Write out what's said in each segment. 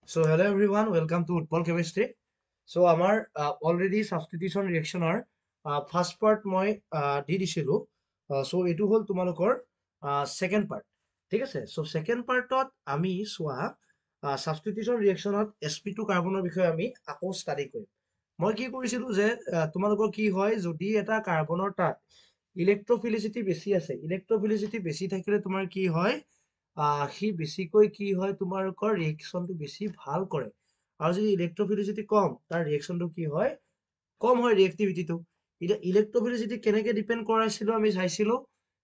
So hello everyone, welcome to Utpal Chemistry. So আমাৰ already substitution reaction first part মই দি দিছিলো। So এইটো হ'ল তোমালোকৰ second part। ঠিক আছে। So second partত আমি চোৱা substitution reactionত sp2 কাৰ্বনৰ বিষয়ে আমি আকৌ study কৰিম। মই কি কৰিছিলো যে তোমালোকৰ কি হয় যদি এটা কাৰ্বনৰ তাত ইলেক্ট্ৰফিলিচিটি বেছি আছে, ইলেক্ট্ৰফিলিচিটি বেছি থাকিলে তোমাৰ কি হয় সি বেছিকৈ কি হয় তোমালোকৰ ৰিয়েকচনটো বেছি ভাল কৰে। আৰু যদি ইলেক্ট্ৰফিলিচিটি কম তাৰ ৰিয়েকচনটো কি হয় কম হয় ৰিয়েক্টিভিটিটো। এতিয়া ইলেক্ট্ৰফিলিচিটি কেনেকে ডিপেণ্ড কৰাইছিলো আমি চাইছিলো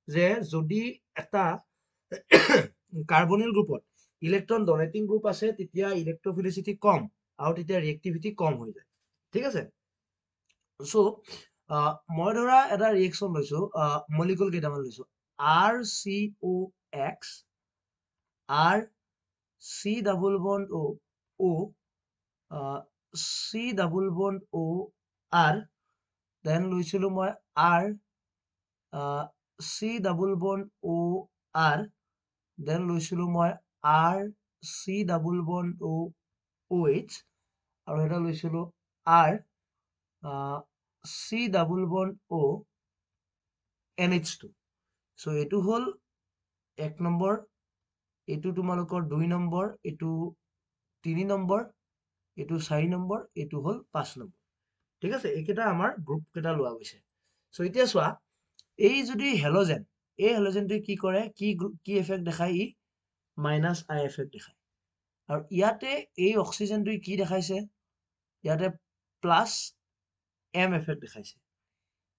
যে যদি এটা কাৰ্বনিল গ্ৰুপত ইলেক্ট্ৰন ডনেটিং গ্ৰুপ আছে তেতিয়া ইলেক্ট্ৰফিলিচিটি কম আৰু তেতিয়া ৰিয়েক্টিভিটি কম হৈ যায়। ঠিক আছে। চ' মই ধৰা এটা ৰিয়েকচন লৈছো, মলিকুল কেইটামান লৈছো RCOX R C double bond O C double bond O R then লৈছিলো মই R C double bond O R then লৈছিলো মই R C double bond O OH আৰু এটা লৈছিলো R C double bond O NH2। so এইটো হ'ল 1 number, এইটো তোমালোকৰ 2 নম্বৰ, এইটো 3 নম্বৰ, এইটো 4 নম্বৰ, এইটো হ'ল 5 নম্বৰ। ঠিক আছে, এইকেইটা আমাৰ গ্ৰুপ কেইটা লোৱা গৈছে। চ' এতিয়া চোৱা এই যদি হেল'জেন, এই হেল'জেনটোৱে কি কৰে, কি এফেক্ট দেখায়, ই মাইনাছ আই এফেক্ট দেখায়। আৰু ইয়াতে এই অক্সিজেনটোৱে কি দেখাইছে, ইয়াতে প্লাছ এম এফেক্ট দেখাইছে।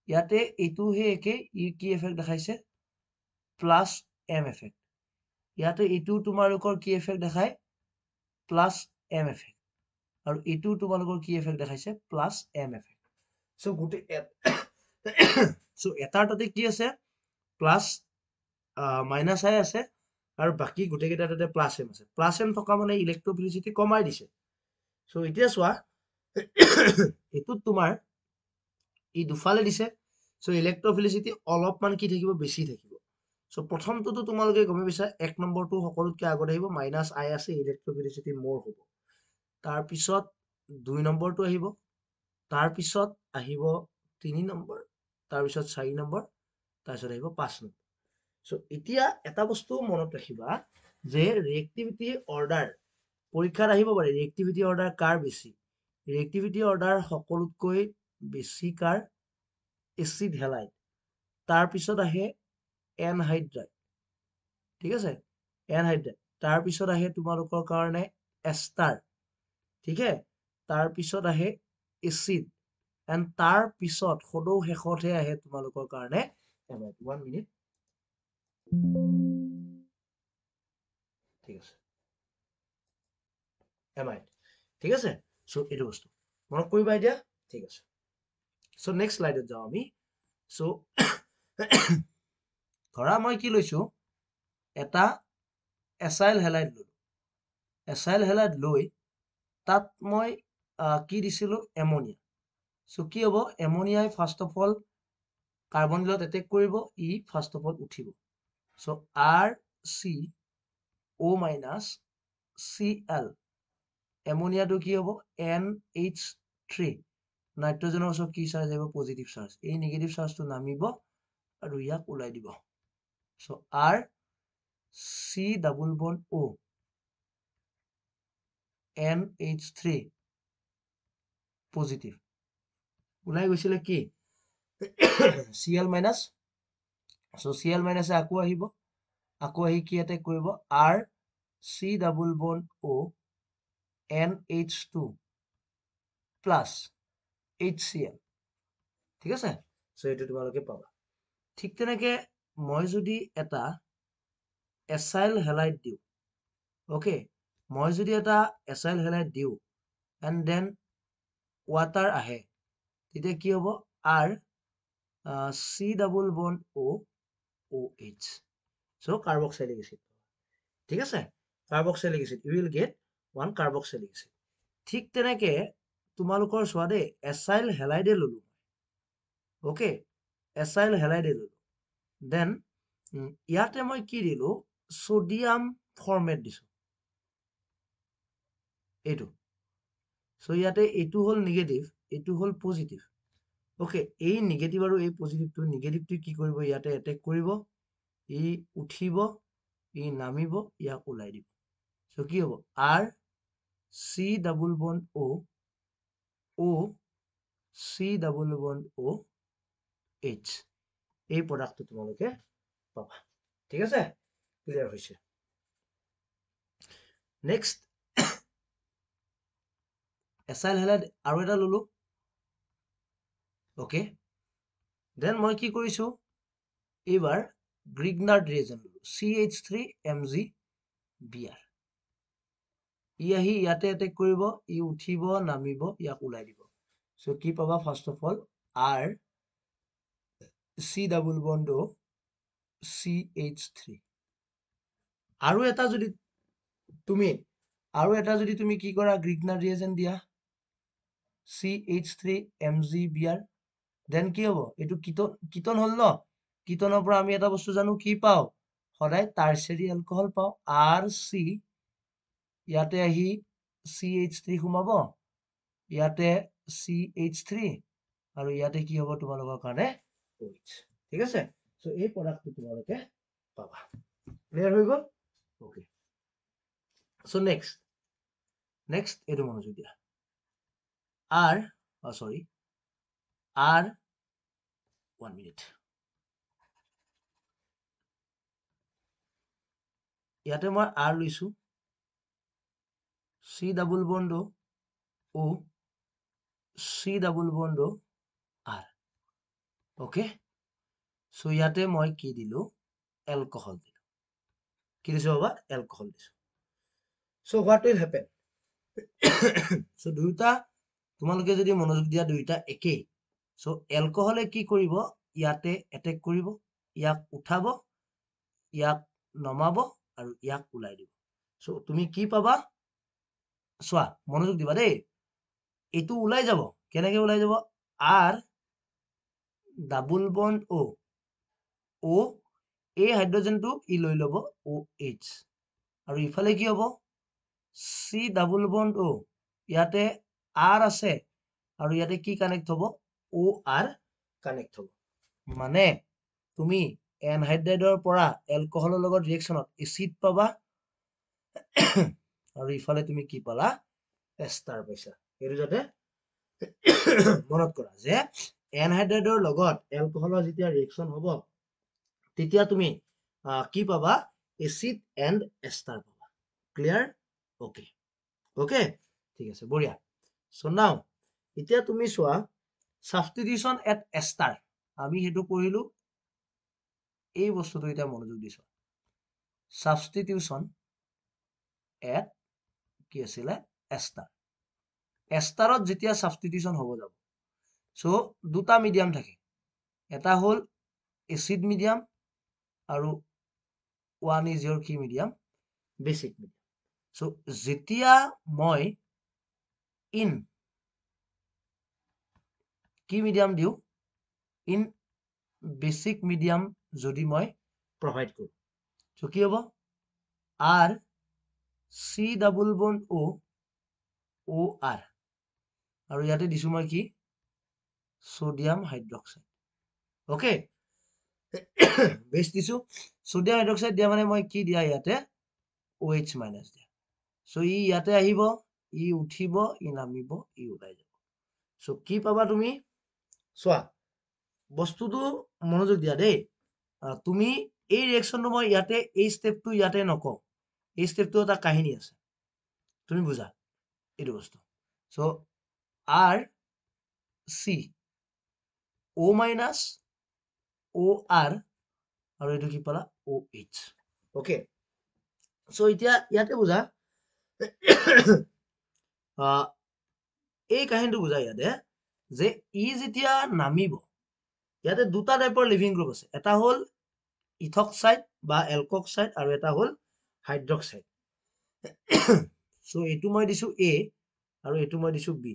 ইয়াতে এইটোহে একে, ই কি এফেক্ট দেখাইছে, প্লাছ এম এফেক্ট। ইয়াতে এইটো তোমালোকৰ কি এফেক্ট দেখায়, প্লাছ এম এফেক্ট। আৰু এইটো তোমালোকৰ কি এফেক্ট দেখাইছে, প্লাছ এম এফেক্ট। চ' গোটেই চ' এটাৰ তাতে কি আছে, প্লাছ মাইনাছ আই আছে আৰু বাকী গোটেইকেইটা তাতে প্লাছ এম আছে। প্লাছ এম থকা মানে ইলেক্ট্ৰফিলিচিটি কমাই দিছে। চ' এতিয়া চোৱা এইটোত তোমাৰ ই দুফালে দিছে। চ' ইলেক্ট্ৰফিলিচিটি অলপমান কি থাকিব, বেছি থাকিব। চ' প্ৰথমটোতো তোমালোকে গমে পাইছা, 1 নম্বৰটো সকলোতকে আগত আহিব, মাইনাছ আই আছে, ইলেক্ট্ৰফিলিচিটি মোৰ হ'ব। তাৰপিছত 2 নম্বৰটো আহিব, তাৰপিছত আহিব 3 নম্বৰ, তাৰপিছত 4 নম্বৰ, তাৰপিছত আহিব 5 নম্বৰ। চ' এতিয়া এটা বস্তু মনত ৰাখিবা যে ৰিয়েক্টিভিটি অৰ্ডাৰ পৰীক্ষাত আহিব পাৰে, ৰিয়েক্টিভিটি অৰ্ডাৰ কাৰ বেছি। ৰিয়েক্টিভিটি অৰ্ডাৰ সকলোতকৈ বেছি কাৰ, এচিড হেলাইড, তাৰপিছত আহে এনহাইড্ৰাইড। ঠিক আছে, এনহাইড্ৰাইড, তাৰপিছত আহে তোমালোকৰ কাৰণে এষ্টাৰ। ঠিক আছে, তাৰপিছত আহে এচিড, এণ্ড তাৰ পিছত সদৌ শেষতহে আহে তোমালোকৰ কাৰণে এমাইড। 1 মিনিট। ঠিক আছে, এমাইড। ঠিক আছে। চ' এইটো বস্তু মনত কৰিবা এতিয়া। ঠিক আছে, চ' নেক্সট শ্লাইডত যাওঁ আমি। চ' ধৰা মই কি লৈছো, এটা এচাইল হেলাইড ললো। এচাইল হেলাইড লৈ তাত মই কি দিছিলো, এমনিয়া। চ' কি হ'ব, এমনিয়াই ফাৰ্ষ্ট অফ অল কাৰ্বনিলত এটেক কৰিব, ই ফাৰ্ষ্ট অফ অল উঠিব। চ' আৰ চি অ' মাইনাছ চি এল, এমনিয়াটো কি হ'ব, NH3, নাইট্ৰজেনৰ ওচৰত কি চাৰ্জ আহিব, পজিটিভ চাৰ্জ। এই নিগেটিভ চাৰ্জটো নামিব আৰু ইয়াক ওলাই দিব। চ' আৰ চি ডাবল বন্ড অ' NH3 পজিটিভ, ওলাই গৈছিলে কি Cl মাইনাছ। চ' Cl মাইনাছে আকৌ আহিব, আকৌ আহি কি এটেক কৰিব, আৰ চি ডাবল বন্ড অ' NH2 প্লাছ HCl। ঠিক আছে, চ' এইটো তোমালোকে পাবা। ঠিক তেনেকে মই যদি এটা এচাইল হেলাইড দিওঁ, অ'কে, মই যদি এটা এচাইল হেলাইড দিওঁ এণ্ড দেন ৱাটাৰ আহে, তেতিয়া কি হ'ব, R C double bond O' OH। So' carboxylic acid. ঠিক আছে, carboxylic acid, you will get 1 carboxylic acid. ঠিক তেনেকে তোমালোকৰ চোৱা দেই, এচাইল হেলাইডে ললো, অ'কে, এচাইল হেলাইডে ললো। দেন ইয়াতে মই কি দিলো, ছডিয়াম ফৰ্মেট দিছো। এইটো সো ইয়াতে এইটো হল নেগেটিভ এইটো হল পজিটিভ ওকে এই নেগেটিভ আৰু এই পজিটিভটো নেগেটিভটো কি কৰিব ইয়াতে এটেক কৰিব ই উঠিব ই নামিব ইয়াক ওলাই দিব সো কি হ'ব R C double bond O O C double bond O H এই প্ৰডাক্টটো তোমালোকে পাবা ঠিক আছে ক্লিয়াৰ হৈছে নেক্সট এসাইল হেলাইড আৰু এটা ললো ওকে দেন মই কি কৰিছো এইবাৰ গ্ৰিগনাৰ্ড ৰিয়েজেন্ট ললো CH3MgBr ই আহি ইয়াতে এটেক কৰিব ই উঠিব নামিব ইয়াক ওলাই দিব সো কি পাবা first of all R C double bond O CH3 আৰু এটা যদি তুমি কি কৰা গ্ৰিগনাৰ্ড ৰিয়েজেন্ট দিয়া CH3MgBr দেন কি হ'ব এইটো কিটন হল ন কিটনৰ পৰা আমি এটা বস্তু জানো কি পাও সদায় টাৰ্চিয়াৰি এলকহল পাও RC ইয়াতে আহি CH3 সোমাব ইয়াতে CH3 আৰু ইয়াতে কি হ'ব তোমালোকৰ কাৰণে OH ঠিক আছে সো এই প্ৰডাক্টটো তোমালোকে পাবা ক্লিয়াৰ হৈ গ'ল ওকে সো নেক্সট এইটো মনোযোগ দিয়া R 1 minute ইয়াতে মই R লৈছো C double bond O C double bond R okay so ইয়াতে মই কি দিলো এলকহল দিলো কি দিছো বাবা এলকহল দিছো so what will happen so দুইটা তোমালোকে যদি মনোযোগ দিয়া দুইটা একেই সো এলকহলে কি কৰিব ইয়াতে এটেক কৰিব ইয়াক উঠাব ইয়াক নমাব আৰু ইয়াক ওলাই দিব সো তুমি কি পাবা চোৱা মনোযোগ দিবা দেই এইটো ওলাই যাব কেনেকে ওলাই যাব R ডাবল বন্ড O এই হাইড্ৰোজেনটো ই লৈ ল'ব OH আৰু ইফালে কি হ'ব C ডাবল বন্ড O ইয়াতে R আছে আৰু ইয়াতে কি কানেক্ট হ'ব OR কানেক্ট হ'ব মানে তুমি এনহাইড্ৰাইডৰ পৰা এলকহলৰ লগত ৰিয়েকচনত এচিড পাবা আৰু ইফালে তুমি কি পালা এস্টাৰ পাইছা এইটো যাতে মনত কৰা যে এনহাইড্ৰাইডৰ লগত এলকহলৰ যেতিয়া ৰিয়েকচন হ'ব তেতিয়া তুমি কি পাবা এচিড এন্ড এস্টাৰ পাবা ক্লিয়াৰ ওকে ওকে ঠিক আছে বঢ়িয়া সো নাও এতিয়া তুমি চোৱা সাবস্টিটিউশন এট এস্টাৰ আমি হেতু পঢ়িলো এই বস্তুটো এটা মনোযোগ দিছো সাবস্টিটিউশন এট কি আছিলে এস্টাৰ এস্টাৰত যেতিয়া সাবস্টিটিউশন হ'ব যাব সো দুটা মিডিয়াম থাকে এটা হল এসিড মিডিয়াম আৰু ওয়ান ইজ your কি মিডিয়াম বেসিক মিডিয়াম সো যেতিয়া মই ইন কি মিডিয়াম দিও ইন বেসিক মিডিয়াম যদি মই প্রভাইড কৰো সো কি হ'ব R C double bond O OR আৰু ইয়াতে দিছো মই কি সোডিয়াম হাইড্ৰক্সাইড ওকে বেস দিছো সোডিয়াম হাইড্ৰক্সাইড দিয়া মানে মই কি দিয়া ইয়াতে OH মাইনাস দিয়া সো ই ইয়াতে আহিব ই উঠিব ই নামিব ই ওলাই যাব সো কি পাবা তুমি চোৱা বস্তুটো মনোযোগ দিয়া দেই তুমি এই ৰিয়েকচনটো মই ইয়াতে এই স্টেপটো ইয়াতে নকওঁ এই স্টেপটো এটা কাহিনী আছে তুমি বুঝা এইটো বস্তু so R C O minus OR আৰু এইটো কি পালা OH ওকে সো এতিয়া ইয়াতে বুঝা এই কাহিনীটো বুঝা ইয়াতে যে ই যেতিয়া নামিব ইয়াতে দুটা টাইপৰ লিভিং গ্ৰুপ আছে এটা হল ইথক্সাইড বা এলকক্সাইড আৰু এটা হল হাইড্ৰক্সাইড সো এইটো মই দিছো A আৰু এইটো মই দিছো B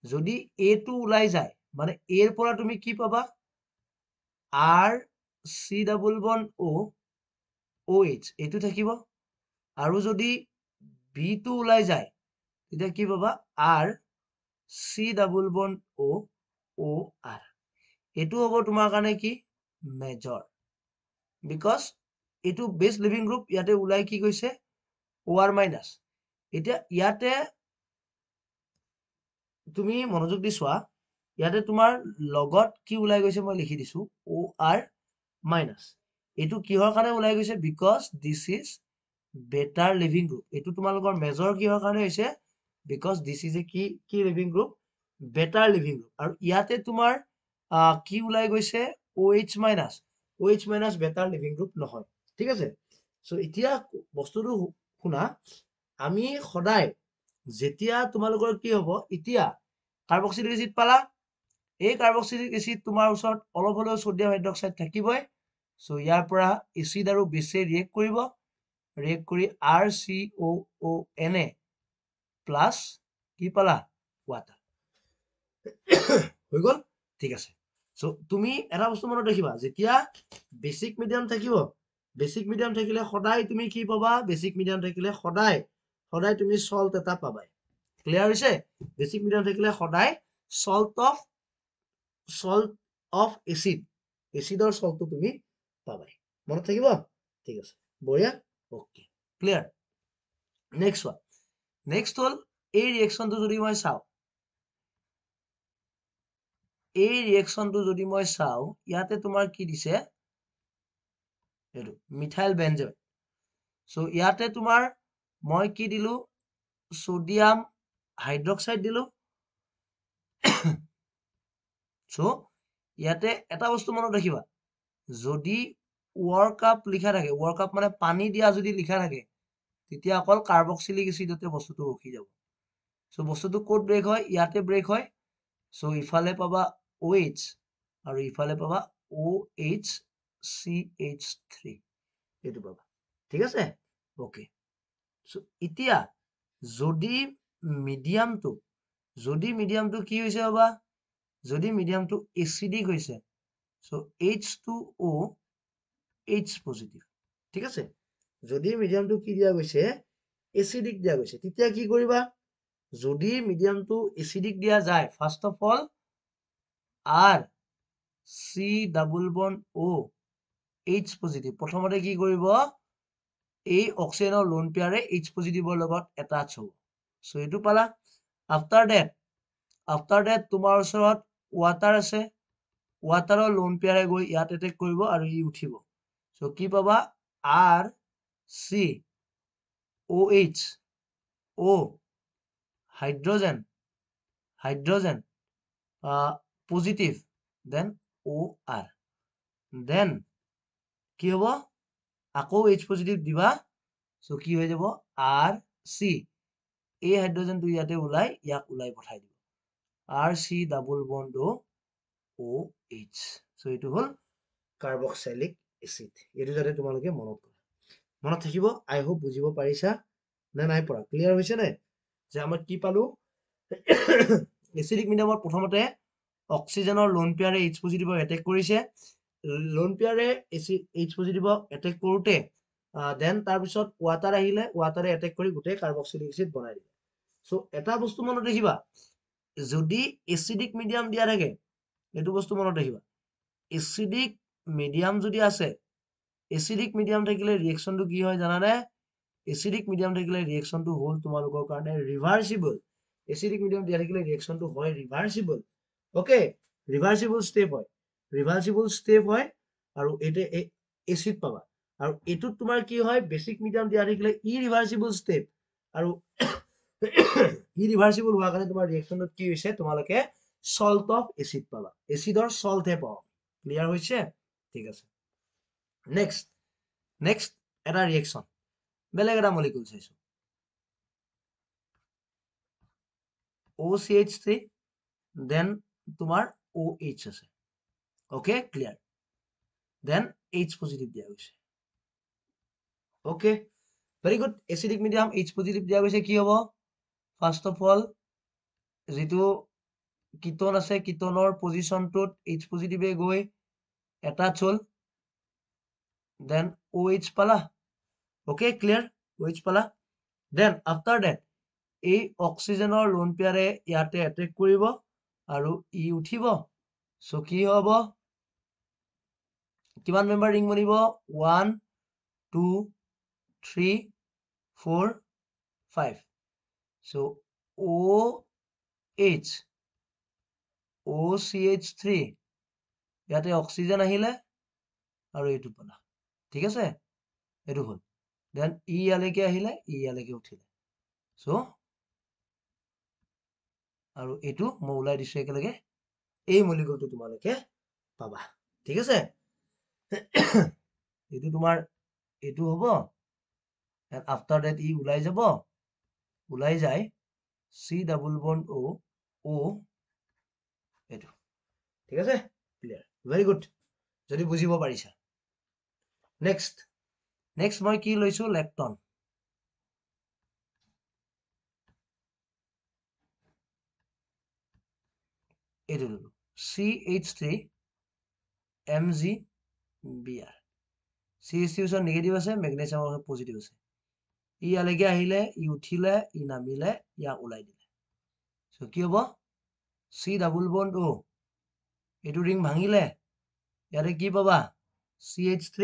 যদি A টো ওলাই যায় মানে A এর পৰা তুমি কি পাবা R C double bond O OH এইটো থাকিব আৰু যদি B টো ওলাই যায় তেতিয়া কি পাবা R C double bond O O R এটো হ'ব তোমাৰ কাৰণে কি মেজৰ বিকজ এটো বেস লিভিং গ্ৰুপ ইয়াতে উলাই কি কৈছে OR মাইনাস এতিয়া ইয়াতে তুমি মনোযোগ দি চোৱা ইয়াতে তোমাৰ লগত কি উলাই গৈছে মই লিখি দিছো OR মাইনাস এটো কিহৰ কাৰণে উলাই গৈছে because this is better living group এটো তোমালোকৰ মেজৰ কিহৰ কাৰণে হৈছে বিকজ দিস ইজ এ কি living group better living group আৰু ইয়াতে তোমাৰ কি উলাই গৈছে OH minus OH minus better living group নহয় ঠিক আছে সো এতিয়া বস্তুটো শুনা আমি সদায় যেতিয়া তোমালোকৰ কি হ'ব এতিয়া কাৰ্বক্সিলিক এসিড পালা এই কাৰ্বক্সিলিক এসিড তোমাৰ ওচৰত অলপ হলেও সোডিয়াম হাইড্ৰক্সাইড থাকিবই সো ইয়াৰ পৰা এসিড আৰু বেসে ৰিয়েক্ট কৰিব ৰিয়েক্ট কৰি RCOONA প্লাস কি পালা ওয়াটাৰ হৈ গল ঠিক আছে সো তুমি এটা বস্তু মনত ৰাখিবা যেতিয়া বেসিক মিডিয়াম থাকিব বেসিক মিডিয়াম থাকিলে সদায় তুমি কি পাবা বেসিক মিডিয়াম থাকিলে সদায় তুমি সল্ট এটা পাবা ক্লিয়াৰ হৈছে বেসিক মিডিয়াম থাকিলে সদায় সল্ট অফ এসিডৰ সল্টটো তুমি পাবা মনত থাকিব ঠিক আছে বঢ়িয়া okay clear next one next হল এই ৰিএকচনটো যদি মই চাও এই ৰিএকচনটো যদি মই চাও ইয়াতে তোমাৰ কি দিছে এটো মিথাইল বেনজেন সো ইয়াতে তোমাৰ মই কি দিলো সোডিয়াম হাইড্ৰক্সাইড দিলো সো ইয়াতে এটা বস্তু মনত ৰাখিবা যদি ওয়াৰ্ক আপ লিখা থাকে ওয়াৰ্ক আপ মানে পানী দিয়া যদি লিখা থাকে তেতিয়া অকল কাৰ্বক্সিলিক এসিডতে বস্তুটো ৰখি যাব সো বস্তুটো কোড ব্ৰেক হয় ইয়াতে ব্ৰেক হয় সো ইফালে পাবা OH আৰু ইফালে পাবা OHCH3 এটো পাবা ঠিক আছে ওকে সো এতিয়া যদি মিডিয়ামটো কি হৈছে বাবা যদি মিডিয়ামটো এসিডিক হৈছে সো H2O H পজিটিভ ঠিক আছে যদি মিডিয়ামটো কি দিয়া গৈছে এসিডিক দিয়া গৈছে তেতিয়া কি কৰিবা যদি মিডিয়ামটো এসিডিক দিয়া যায় first of all R C double bond O H positive প্ৰথমতে কি কৰিব এই অক্সিজেনৰ লোন পেয়াৰে H পজিটিভৰ লগত এটাচ হ'ব সো এটো পালা আফটাৰ দ্যাট তোমাৰ ওচৰত ওয়াটাৰ আছে ওয়াটাৰৰ লোন পেয়াৰে গৈ ইয়াত এটেক কৰিব আৰু ই উঠিব সো কি পাবা RCOH O hydrogen positive then OR then কি হ'ব আকৌ H পজিটিভ দিবা সো কি হৈ যাব RC এই হাইড্রোজেনটো ইয়াতে ওলাই ইয়াক ওলাই পঠাই দিব RC double bond OH so এটো হল কাৰ্বক্সিলিক এসিড এটো যাতে তোমালোকে মনত থাকিব আই হোপ বুজিব পাৰিছা না নাই পৰা ক্লিয়াৰ হৈছে নে যে আমাৰ কি পালো এসিডিক মিডিয়ামত প্ৰথমতে অক্সিজেনৰ লোন পেয়াৰে H পজিটিভক এটেক কৰিছে লোন পেয়াৰে H পজিটিভক এটেক কৰোতে দেন তাৰ পিছত ওয়াটাৰ আহিলে ওয়াটাৰে এটেক কৰি গুটে কাৰ্বক্সিলিক এসিড বনাই দিলে সো এটা বস্তু মনত ৰাখিবা যদি এসিডিক মিডিয়াম দিয়া থাকে এটো বস্তু মনত ৰাখিবা এসিডিক মিডিয়াম যদি আছে এসিডিক মিডিয়াম থাকিলে ৰিএকচনটো কি হয় জানানে এসিডিক মিডিয়াম থাকিলে ৰিএকচনটো হল তোমালোকৰ কাৰণে ৰিভাৰ্সিবল এসিডিক মিডিয়াম দিয়া থাকিলে ৰিএকচনটো হয় ৰিভাৰ্সিবল ওকে ৰিভাৰ্সিবল স্টেপ হয় আৰু এতে এসিড পাবা আৰু এটুত তোমাৰ কি হয় বেসিক মিডিয়াম দিয়া থাকিলে ইৰিভাৰ্সিবল স্টেপ আৰু ইৰিভাৰ্সিবল হোৱাৰ কাৰণে তোমাৰ ৰিএকচনটো কি হৈছে তোমালোকে সল্ট অফ এসিড পাবা এসিডৰ সল্ট হে পাবা ক্লিয়াৰ হৈছে ঠিক আছে নেক্সট এটা ৰিএকচন বেলেগ এটা মলিকিউল চাইছো OCH3 দেন তোমাৰ OH আছে okay clear then H positive দিয়া গৈছে okay very good acidic medium H positive দিয়া গৈছে কি হ'ব ফার্স্ট অফ অল যেটো কিটোন আছে কিটোনৰ পজিশনটোত H পজিটিভে গৈ এটাচ হল দেন OH পালা ওকে ক্লিয়াৰ OH পালা দেন আফটাৰ দ্যাট এই অক্সিজেনৰ লোন পেয়াৰে ইয়াতে এটেক কৰিব আৰু ই উঠিব সো কি হ'ব কিমান মেম্বাৰ ৰিং বনিব 1 2 3 4 5 সো OH OCH3 ইয়াতে অক্সিজেন আহিলে আৰু এইটো পালা ঠিক আছে এইটো হ'ল দেন ই ইয়ালৈকে আহিলে ই ইয়ালৈকে উঠিলে সো আৰু এইটো মই ওলাই দিছো একেলগে এই মলিকুলটো তোমালোকে পাবা ঠিক আছে এইটো তোমাৰ এইটো হ'ব and after that ই ওলাই যাব ওলাই যায় C double bond O O এইটো ঠিক আছে ক্লিয়াৰ ভেৰি গুড যদি বুজিব পাৰিছা নেক্সট মই কি লৈছো লেক্টন এইটো ললো CH3 MgBr CH3 ওচৰত নেগেটিভ আছে মেগনেছিয়ামৰ ওচৰত পজিটিভ আছে ই ইয়ালৈকে আহিলে ই উঠিলে ই নামিলে ইয়াক ওলাই দিলে সো কি হ'ব C ডাবল বন্ড O এইটো ৰিং ভাঙিলে ইয়াতে কি পাবা CH3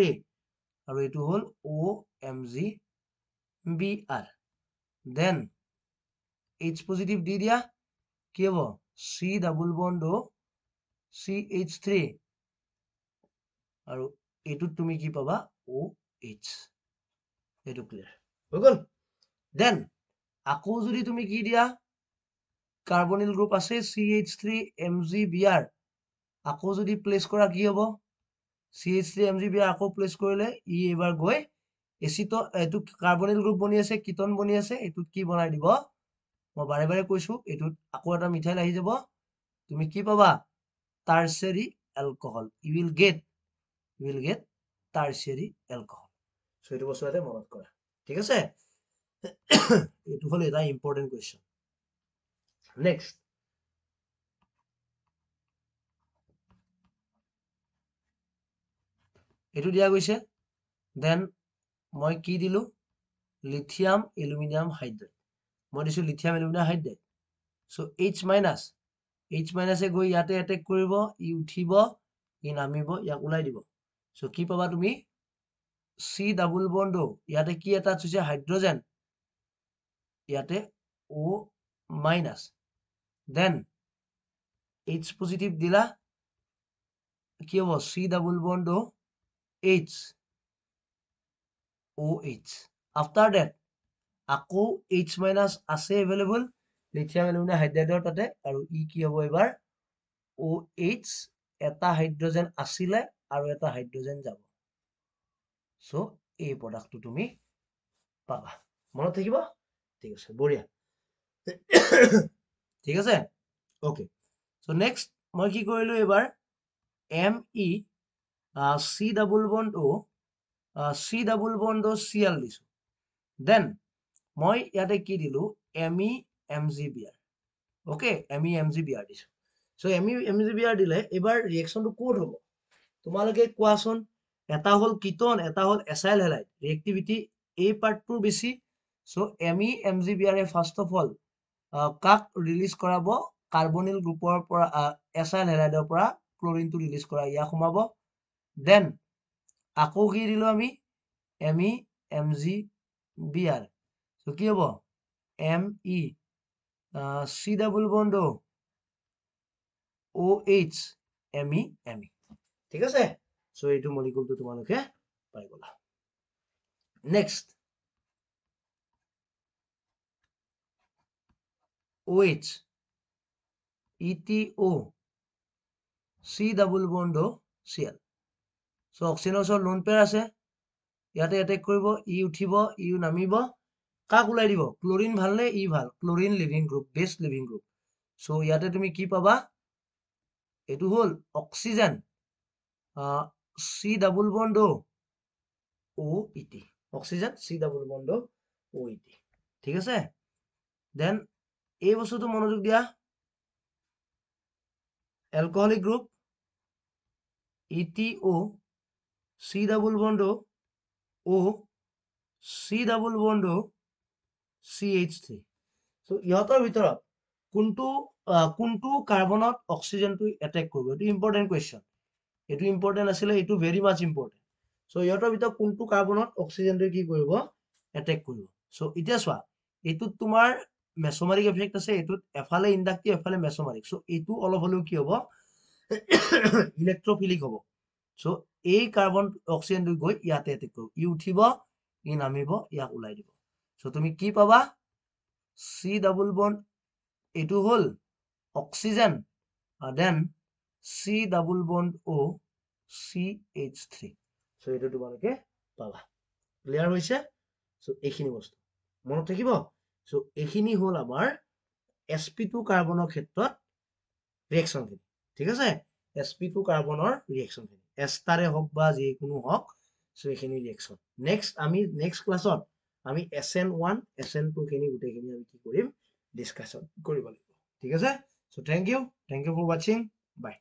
আৰু এইটো হ'ল OMgBr দেন H পজিটিভ দি দিয়া কি হ'ব C double bond O CH3 আৰু এইটোত তুমি কি পাবা OH এইটো ক্লিয়াৰ হৈ গ'ল দেন আকৌ যদি তুমি কি দিয়া কাৰ্বনিল গ্ৰুপ আছে CH3 MgBr আকৌ যদি প্লেস কৰা কি হ'ব CH3 MgBr আকৌ প্লেস কৰিলে ই এবাৰ গৈ এচিটো এইটো কাৰ্বনিল গ্ৰুপ বনি আছে কিটন বনি আছে এইটোত কি বনাই দিব মই বাৰে বাৰে কৈছো এইটোত আকৌ এটা মিথাইল আহি যাব তুমি কি পাবা tertiary alcohol you will get tertiary alcohol so এইটো বস্তু এটা মনত কৰা ঠিক আছে এইটো হ'ল এটা ইম্পৰ্টেন্ট কুৱেশ্যন নেক্সট এইটো দিয়া গৈছে দেন মই কি দিলো লিথিয়াম এলুমিনিয়াম হাইড্ৰেট মই দিছো lithium aluminium hydrate so H মাইনাছে গৈ ইয়াতে এটেক কৰিব ই উঠিব ই নামিব ইয়াক ওলাই দিব সো কি পাবা তুমি C ডাবল বন্ড O ইয়াতে কি এটাচ হৈছে হাইড্ৰোজেন ইয়াতে O minus then H positive দিলা কি হ'ব C double bond O H OH after that আকৌ H মাইনাস আছে এভেইলেবল লিথিয়াম এলুমিনিয়াম হাইড্ৰাইডৰ তাতে আৰু ই কি হ'ব এবাৰ OH এটা হাইড্ৰোজেন আছিলে আৰু এটা হাইড্ৰোজেন যাব সো এই প্ৰডাক্টটো তুমি পাবা মনত থাকিব ঠিক আছে বঢ়িয়া ঠিক আছে ওকে সো নেক্সট মই কি কৰিলো এবাৰ ME C double bond O C double bond O Cl দিছো দেন মই ইয়াতে কি দিলো MeMgBr ওকে MeMgBr দিছো সো MeMgBr দিলে এবাৰ ৰিয়েকচনটো কোড হ'ব তোমালোকে কোৱাচোন এটা হ'ল কিটন এটা হ'ল এসাইল হেলাইড ৰিয়েক্টিভিটি এই পাৰ্টটোৰ বেছি so MeMgBr first of all কাক ৰিলিজ কৰাব কাৰ্বনিল গ্ৰুপৰ পৰা এসাইল হেলাইডৰ পৰা ক্লোৰিনটো ৰিলিজ কৰা ইয়াক সোমাব দেন আকৌ কি দিলো আমি MeMgBr সো কি হ'ব Me C double bond OH Me ঠিক আছে সো এইটো মলিকুলটো তোমালোকে পাই গলা next OH ETO C double bond Cl so অক্সিজেনৰ ওচৰত লোন পেয়াৰ আছে ইয়াতে এটেক কৰিব ই উঠিব ই নামিব কাক ওলাই দিব ক্লোৰিন ভালনে ই ভাল chlorine living group best living group so ইয়াতে তুমি কি পাবা এইটো হ'ল oxygen C double bond OET oxygen C double bond OET ঠিক আছে দেন এই বস্তুটো মনোযোগ দিয়া alcoholic group ETO C double bond O C double bond CH3 so ইহঁতৰ ভিতৰত কোনটো কাৰ্বনত অক্সিজেনটো এটেক কৰিব, এইটো ইম্পৰ্টেণ্ট কুৱেশ্যন, এইটো ইম্পৰ্টেণ্ট আছিলে, এইটো ভেৰি মাছ ইম্পৰ্টেণ্ট। সো ইহঁতৰ ভিতৰত কোনটো কাৰ্বনত অক্সিজেনটো কি কৰিব, এটেক কৰিব। সো এতিয়া চোৱা, এইটোত তোমাৰ মেছ'মাৰিক এফেক্ট আছে, এইটোত এফালে ইণ্ডাক্টিভ এফালে মেছ'মাৰিক। সো এইটো অলপ হ'লেও কি হ'ব, ইলেক্ট্ৰফিলিক হ'ব। সো এই কাৰ্বন অক্সিজেনটো গৈ ইয়াতে এটেক কৰিব, ই উঠিব, ই নামিব, ইয়াক ওলাই দিব। সো তুমি কি পাবা, চি ডাবল বন্ড, এইটো হ'ল oxygen, then C double bond O CH3। So এইটো তোমালোকে পাবা। ক্লিয়াৰ হৈছে? সো এইখিনি বস্তু মনত থাকিব। সো এইখিনি হ'ল আমাৰ sp2 কাৰ্বনৰ ক্ষেত্ৰত ৰিয়েকশ্যনখিনি। ঠিক আছে, sp2 কাৰ্বনৰ ৰিয়েকশ্যনখিনি, এষ্টাৰে হওক বা যিকোনো হওক, সো এইখিনি ৰিয়েকশ্যন। আমি নেক্সট ক্লাছত আমি SN1 SN2 খিনি গোটেইখিনি আমি কি কৰিম, ডিছকাশ্যন কৰিব লাগিব। ঠিক আছে, সো থেংক ইউ ফৰ ৱাচিং, বাই।